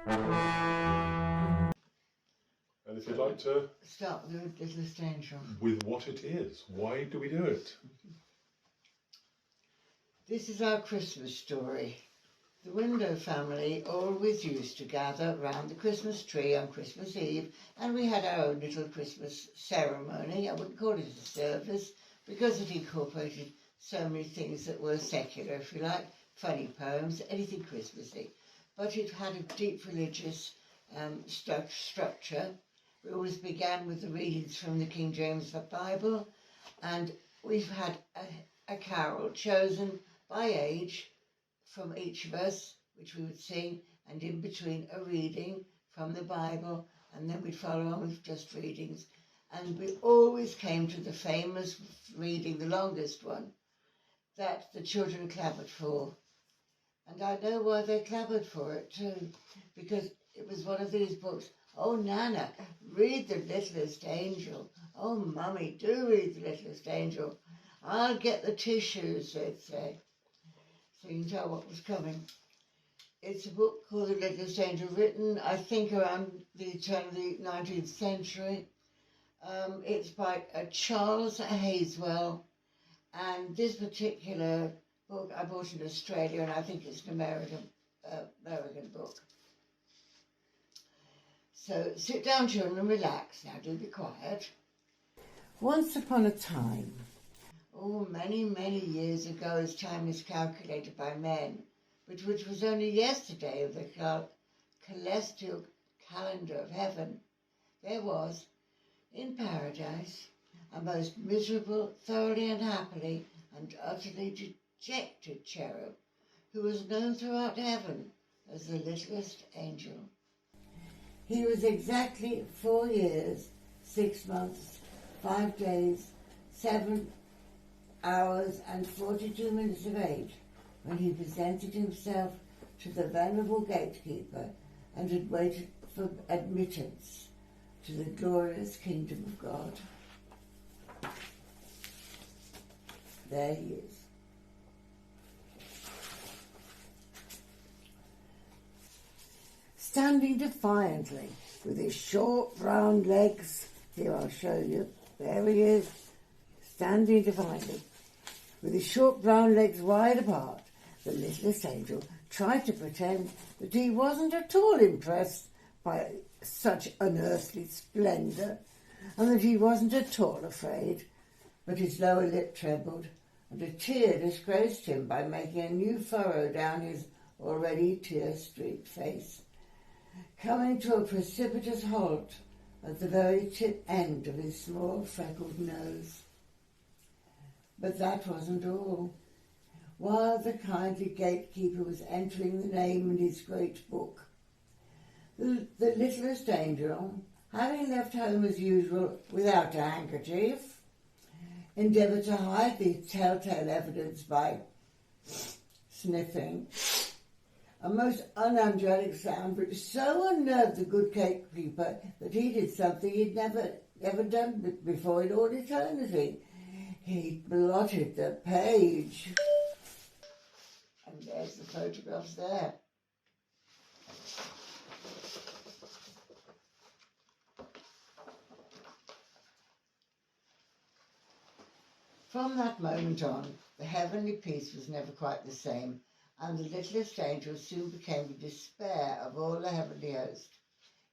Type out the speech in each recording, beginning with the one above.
And if you'd like to start with the Littlest Angel. With what it is. Why do we do it? This is our Christmas story. The Window family always used to gather round the Christmas tree on Christmas Eve, and we had our own little Christmas ceremony. I wouldn't call it a service because it incorporated so many things that were secular, if you like, funny poems, anything Christmassy. But it had a deep religious structure. We always began with the readings from the King James Bible, and we've had a carol chosen by age from each of us, which we would sing, and in between a reading from the Bible, and then we'd follow on with just readings. And we always came to the famous reading, the longest one, that the children clamoured for. And I know why they clamoured for it too, because it was one of these books. Oh, Nana, read The Littlest Angel. Oh, Mummy, do read The Littlest Angel. I'll get the tissues, they'd say. So you can tell what was coming. It's a book called The Littlest Angel, written, I think, around the turn of the 19th century. It's by Charles Hazewell, and this particular book I bought in Australia, and I think it's an American book. So sit down, children, and relax. Now do be quiet. Once upon a time, many, many years ago, as time is calculated by men, but which was only yesterday of the celestial calendar of heaven, there was, in paradise, a most miserable, thoroughly unhappily, and utterly dejected cherub, who was known throughout heaven as the Littlest Angel. He was exactly 4 years, 6 months, 5 days, 7 hours and 42 minutes of age when he presented himself to the venerable gatekeeper and had waited for admittance to the glorious kingdom of God. There he is. Standing defiantly with his short brown legs, here I'll show you, there he is, standing defiantly with his short brown legs wide apart, the Littlest Angel tried to pretend that he wasn't at all impressed by such unearthly splendour, and that he wasn't at all afraid, but his lower lip trembled, and a tear disgraced him by making a new furrow down his already tear-streaked face, coming to a precipitous halt at the very tip end of his small freckled nose. But that wasn't all. While the kindly gatekeeper was entering the name in his great book, the Littlest Angel, having left home as usual without a handkerchief, endeavoured to hide the telltale evidence by sniffing, a most unangelic sound which so unnerved the good gatekeeper that he did something he'd never done before in all eternity. He blotted the page. And there's the photographs there. From that moment on, the heavenly peace was never quite the same, and the Littlest Angel soon became the despair of all the heavenly host.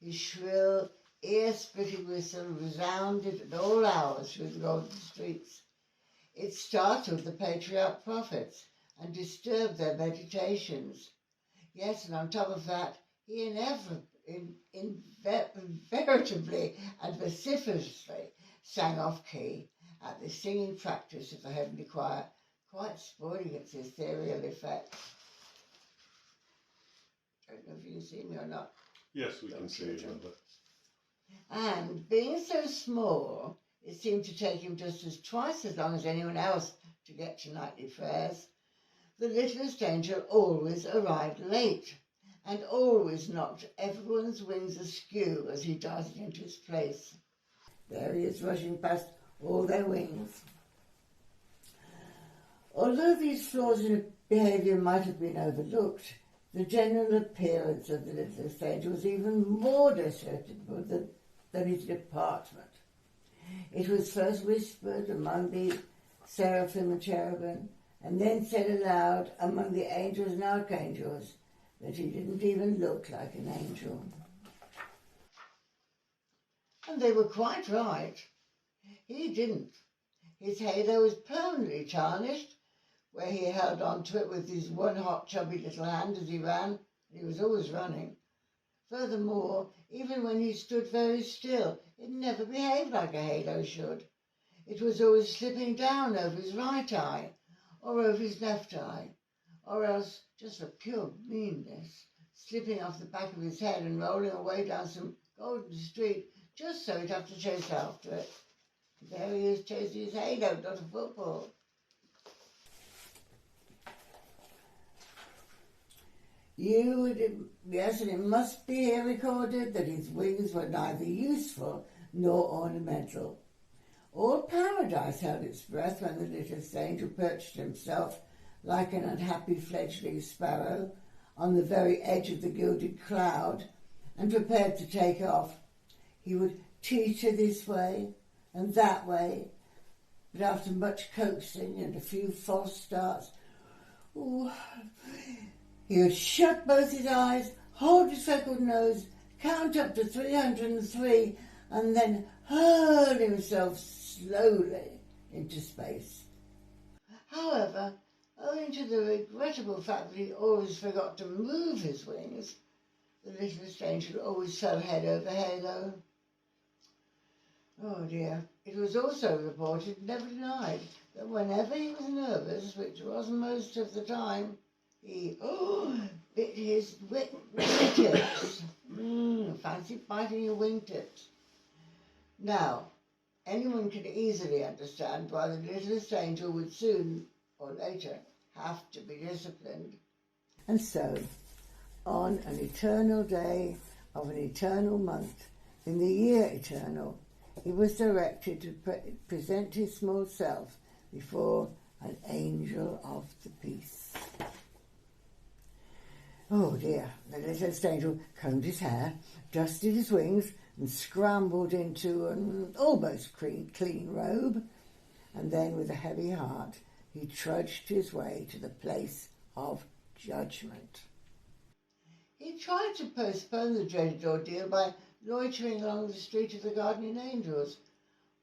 His shrill, ear-splitting whistle resounded at all hours through the golden streets. It startled the patriarch prophets and disturbed their meditations. Yes, and on top of that, he invariably and vociferously sang off-key at the singing practice of the heavenly choir, quite spoiling its ethereal effect. I don't know if you can see me or not. Yes, we can see each other. And being so small, it seemed to take him just as twice as long as anyone else to get to nightly prayers. The Littlest Angel always arrived late and always knocked everyone's wings askew as he darted into his place. There he is, rushing past all their wings. Although these flaws in behaviour might have been overlooked, The general appearance of the littlest angel was even more disreputable than his deportment. It was first whispered among the seraphim and cherubim, and then said aloud among the angels and archangels that he didn't even look like an angel. And they were quite right. He didn't. His halo was permanently tarnished, where he held on to it with his one hot chubby little hand as he ran. He was always running. Furthermore, even when he stood very still, it never behaved like a halo should. It was always slipping down over his right eye, or over his left eye, or else, just for pure meanness, slipping off the back of his head and rolling away down some golden street, just so he'd have to chase after it. There he is chasing his halo, not a football. Yes, and it must be here recorded that his wings were neither useful nor ornamental. All paradise held its breath when the littlest angel perched himself like an unhappy fledgling sparrow on the very edge of the gilded cloud and prepared to take off. He would teeter this way and that way, but after much coaxing and a few false starts, he would shut both his eyes, hold his freckled nose, count up to 303, and then hurl himself slowly into space. However, owing to the regrettable fact that he always forgot to move his wings, the littlest angel always fell head over halo. Oh dear. It was also reported, never denied, that whenever he was nervous, which was most of the time, he bit his wingtips. Fancy biting your wingtips. Now, anyone can easily understand why the littlest angel would soon or later have to be disciplined. And so, on an eternal day of an eternal month, in the year eternal, he was directed to present his small self before an angel of the peace. Oh dear, the littlest angel combed his hair, dusted his wings, and scrambled into an almost clean robe, and then with a heavy heart he trudged his way to the place of judgment. He tried to postpone the dreaded ordeal by loitering along the street of the Guardian Angels,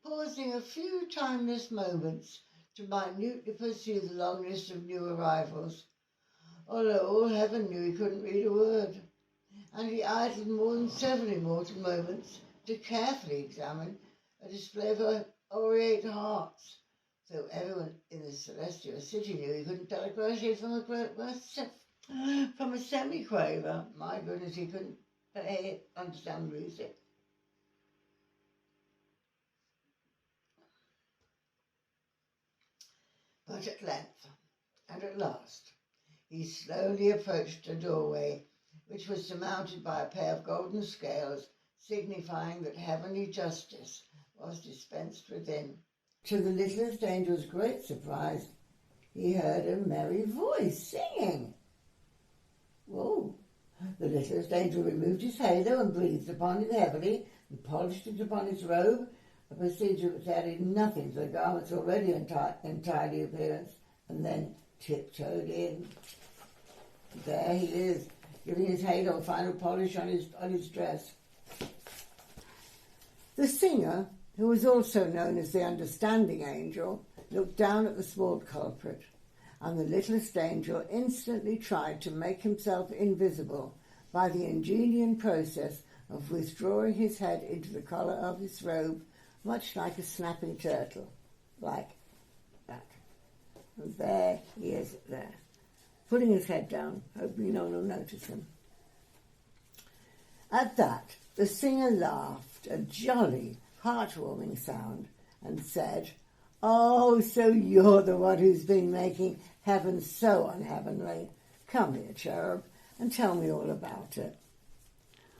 pausing a few timeless moments to minutely pursue the long list of new arrivals, although all heaven knew he couldn't read a word, and he idled more than 7 immortal moments to carefully examine a display of aureate hearts, so everyone in the celestial city knew he couldn't tell a crochet from a semiquaver. My goodness, he couldn't understand music. But at length, and at last, he slowly approached a doorway, which was surmounted by a pair of golden scales, signifying that heavenly justice was dispensed within. To the littlest angel's great surprise, he heard a merry voice singing. Whoa! The littlest angel removed his halo and breathed upon it heavily and polished it upon his robe, a procedure which added nothing to the garment's already untidy appearance, and then tiptoed in. There he is, giving his halo a final polish on his dress. The singer, who was also known as the understanding angel, looked down at the small culprit, and the littlest angel instantly tried to make himself invisible by the ingenious process of withdrawing his head into the collar of his robe, much like a snapping turtle, like that. And there he is there, putting his head down, hoping no one will notice him. At that, the singer laughed, a jolly, heartwarming sound, and said, "Oh, so you're the one who's been making heaven so unheavenly. Come here, cherub, and tell me all about it."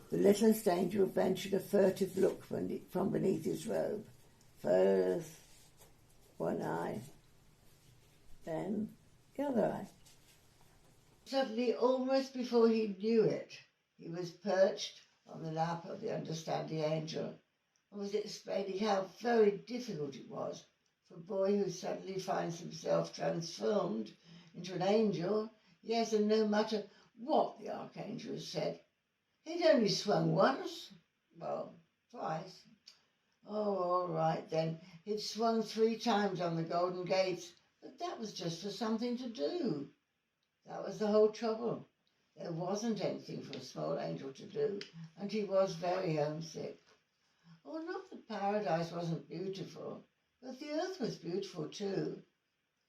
The littlest angel ventured a furtive look from beneath his robe. First one eye, then the other eye. Suddenly, almost before he knew it, he was perched on the lap of the understanding angel and was explaining how very difficult it was for a boy who suddenly finds himself transformed into an angel. Yes, and no matter what the archangel has said, he'd only swung once, well, twice. Oh, all right then, he'd swung 3 times on the golden gates, but that was just for something to do. That was the whole trouble. There wasn't anything for a small angel to do, and he was very homesick. Oh, not that paradise wasn't beautiful, but the earth was beautiful too.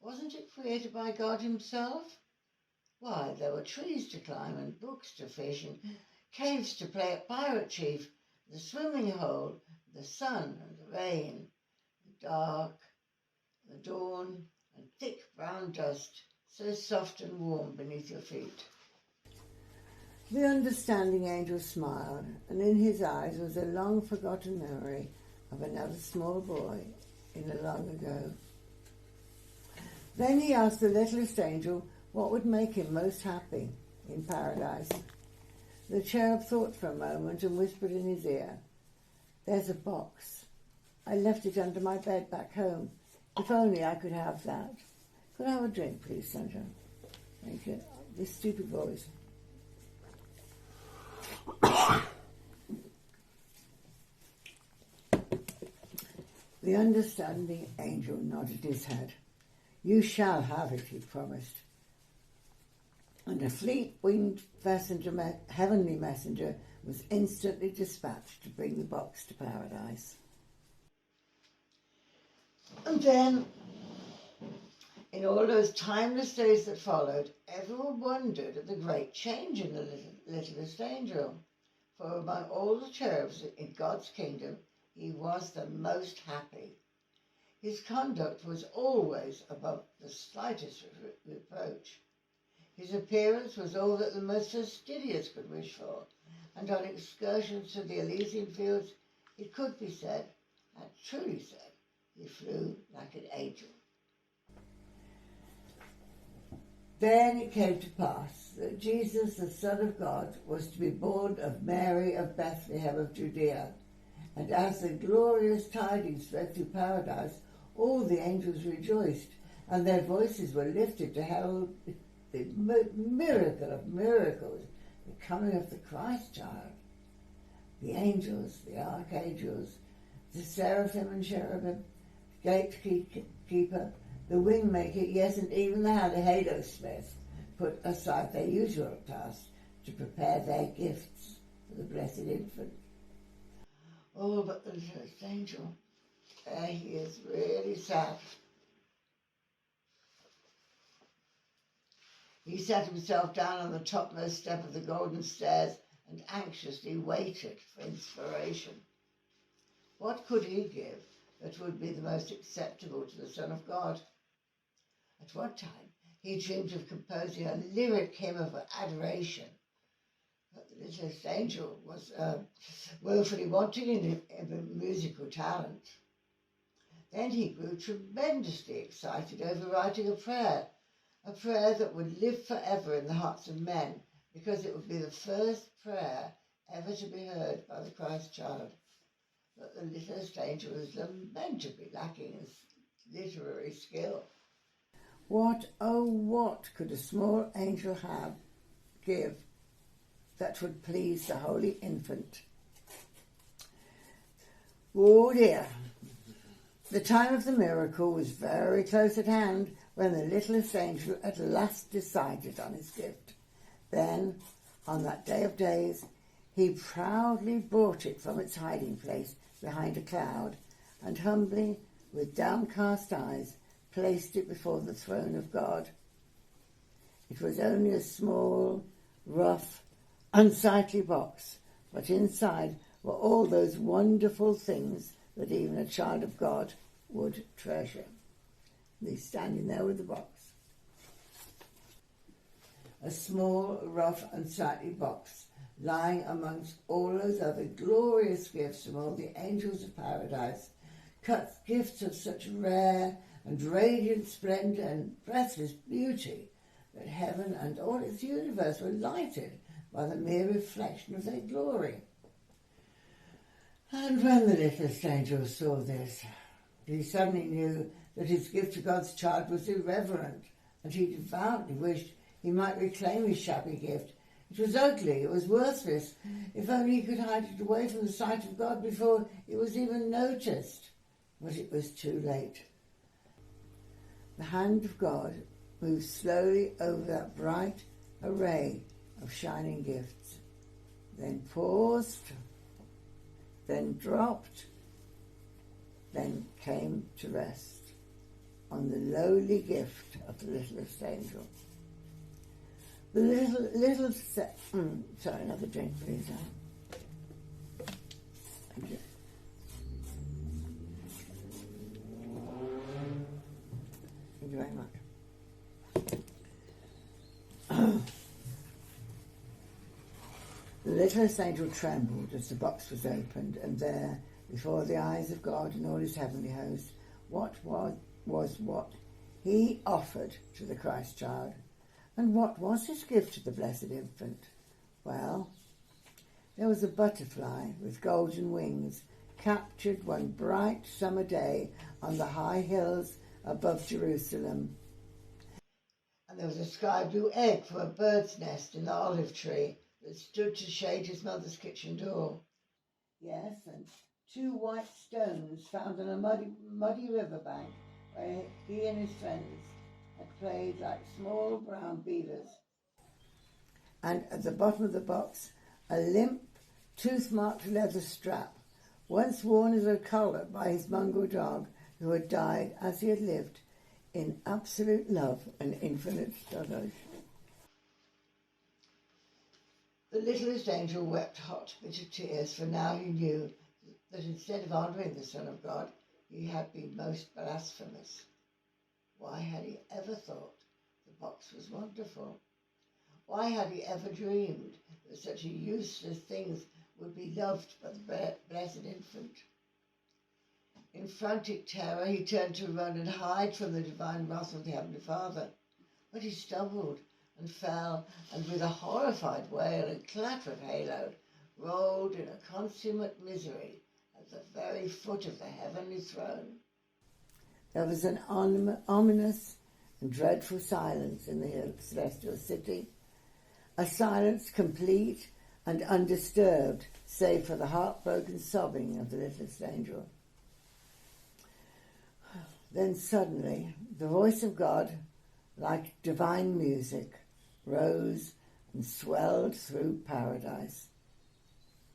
Wasn't it created by God himself? Why, there were trees to climb and brooks to fish and caves to play at pirate chief, the swimming hole, the sun and the rain, the dark, the dawn, and thick brown dust, so soft and warm beneath your feet. The understanding angel smiled, and in his eyes was a long-forgotten memory of another small boy in a long ago. Then he asked the littlest angel what would make him most happy in paradise. The cherub thought for a moment and whispered in his ear, "There's a box. I left it under my bed back home. If only I could have that. Could I have a drink, please, Sunshine?" Thank you. This stupid voice. The understanding angel nodded his head. "You shall have it," he promised. And a fleet-winged heavenly messenger was instantly dispatched to bring the box to paradise. And then, in all those timeless days that followed, everyone wondered at the great change in the littlest angel. For among all the cherubs in God's kingdom, he was the most happy. His conduct was always above the slightest reproach. His appearance was all that the most fastidious could wish for, and on excursions to the Elysian fields, it could be said, and truly said, he flew like an angel. Then it came to pass that Jesus, the Son of God, was to be born of Mary of Bethlehem of Judea. And as the glorious tidings spread through paradise, all the angels rejoiced, and their voices were lifted to herald the miracle of miracles, the coming of the Christ child. The angels, the archangels, the seraphim and cherubim, the gatekeeper, the wingmaker, yes, and even the halo smith put aside their usual tasks to prepare their gifts for the blessed infant. Oh, but the littlest angel, he is really sad. He sat himself down on the topmost step of the golden stairs and anxiously waited for inspiration. What could he give that would be the most acceptable to the Son of God? At one time, he dreamed of composing a lyric hymn of adoration, but the littlest angel was woefully wanting in musical talent. Then he grew tremendously excited over writing a prayer that would live forever in the hearts of men, because it would be the first prayer ever to be heard by the Christ child. But the littlest angel was lamentably lacking in literary skill. What, oh what could a small angel give that would please the holy infant? Oh dear. The time of the miracle was very close at hand when the littlest angel at last decided on his gift. Then, on that day of days, he proudly brought it from its hiding place behind a cloud, and humbly, with downcast eyes, placed it before the throne of God. It was only a small, rough, unsightly box, but inside were all those wonderful things that even a child of God would treasure. And he's standing there with the box. A small, rough, unsightly box, lying amongst all those other glorious gifts from all the angels of paradise, gifts of such rare and radiant splendour and breathless beauty that heaven and all its universe were lighted by the mere reflection of their glory. And when the littlest angel saw this, he suddenly knew that his gift to God's child was irreverent, and he devoutly wished he might reclaim his shabby gift. It was ugly, it was worthless. If only he could hide it away from the sight of God before it was even noticed. But it was too late. The hand of God moved slowly over that bright array of shining gifts, then paused, then dropped, then came to rest on the lowly gift of the littlest angel. The sorry, another drink, please. Thank you. Thank you very much. The littlest angel trembled as the box was opened, and there, before the eyes of God and all his heavenly host, what he offered to the Christ child. And what was his gift to the blessed infant? Well, there was a butterfly with golden wings, captured one bright summer day on the high hills above Jerusalem. And there was a sky blue egg from a bird's nest in the olive tree that stood to shade his mother's kitchen door. Yes, and 2 white stones found on a muddy riverbank where he and his friends had played like small brown beavers. And at the bottom of the box, a limp, tooth-marked leather strap, once worn as a collar by his mongrel dog, who had died as he had lived, in absolute love and infinite devotion. The littlest angel wept hot, bitter tears, for now he knew that instead of honouring the Son of God, he had been most blasphemous. Why had he ever thought the box was wonderful? Why had he ever dreamed that such a useless thing would be loved by the blessed infant? In frantic terror, he turned to run and hide from the divine wrath of the Heavenly Father. But he stumbled and fell, and with a horrified wail and clatter of halo, rolled in a consummate misery at the very foot of the heavenly throne. There was an ominous and dreadful silence in the celestial city, a silence complete and undisturbed, save for the heartbroken sobbing of the littlest angel. Then suddenly, the voice of God, like divine music, rose and swelled through paradise.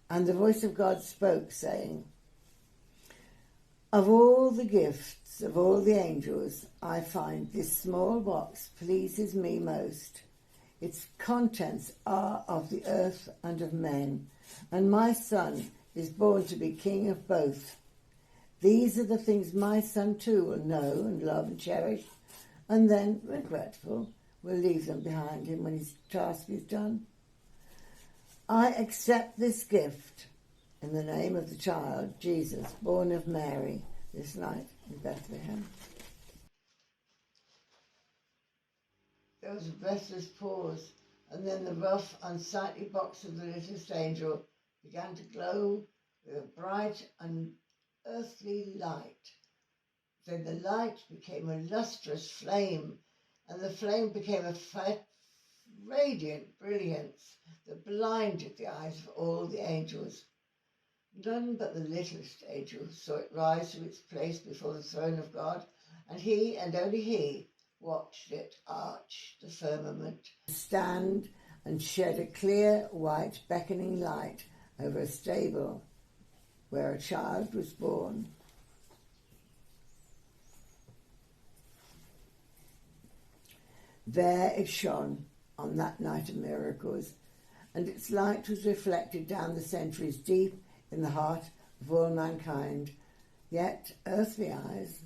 And the voice of God spoke, saying, "Of all the gifts of all the angels, I find this small box pleases me most. Its contents are of the earth and of men, and my son is born to be king of both. These are the things my son too will know and love and cherish, and then, regretful, will leave them behind him when his task is done. I accept this gift in the name of the child, Jesus, born of Mary, this night in Bethlehem." There was a breathless pause, and then the rough, unsightly box of the littlest angel began to glow with a bright and earthly light. Then the light became a lustrous flame, and the flame became a radiant brilliance that blinded the eyes of all the angels. None but the littlest angel saw it rise to its place before the throne of God, and he, and only he, watched it arch the firmament, stand and shed a clear, white, beckoning light over a stable where a child was born. There it shone on that night of miracles, and its light was reflected down the centuries deep in the heart of all mankind. Yet earthly eyes,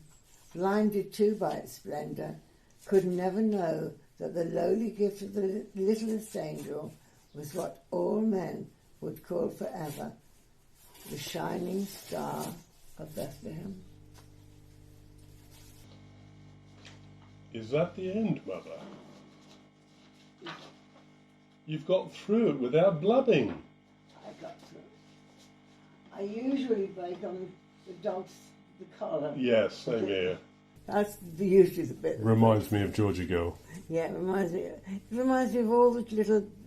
blinded too by its splendour, could never know that the lowly gift of the littlest angel was what all men would call forever the shining star of Bethlehem. Is that the end, Mother? You've got through it without blubbing. I got through. I usually break on the dog's the collar. Yes, same here. That's usually the bit. Reminds me of Georgie Girl. Yeah, it reminds me. It reminds me of all the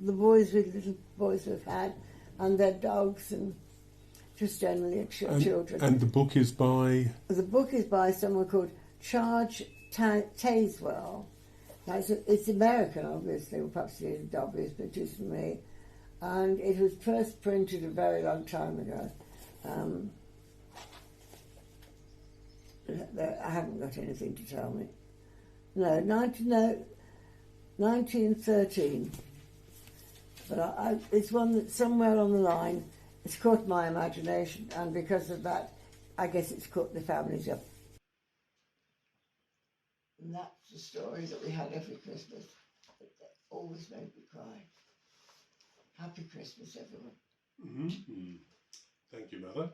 boys we've had, and their dogs, and just generally children. And the book is by? The book is by someone called Charles Tazewell. Now it's American, obviously, or perhaps it isn't obvious, but it is for me. And it was first printed a very long time ago. I haven't got anything to tell me. No, 1913. But it's one that somewhere on the line it's caught my imagination, and because of that, I guess it's caught the families up. And that's the story that we had every Christmas. It always made me cry. Happy Christmas, everyone. Mm-hmm. Thank you, Mother.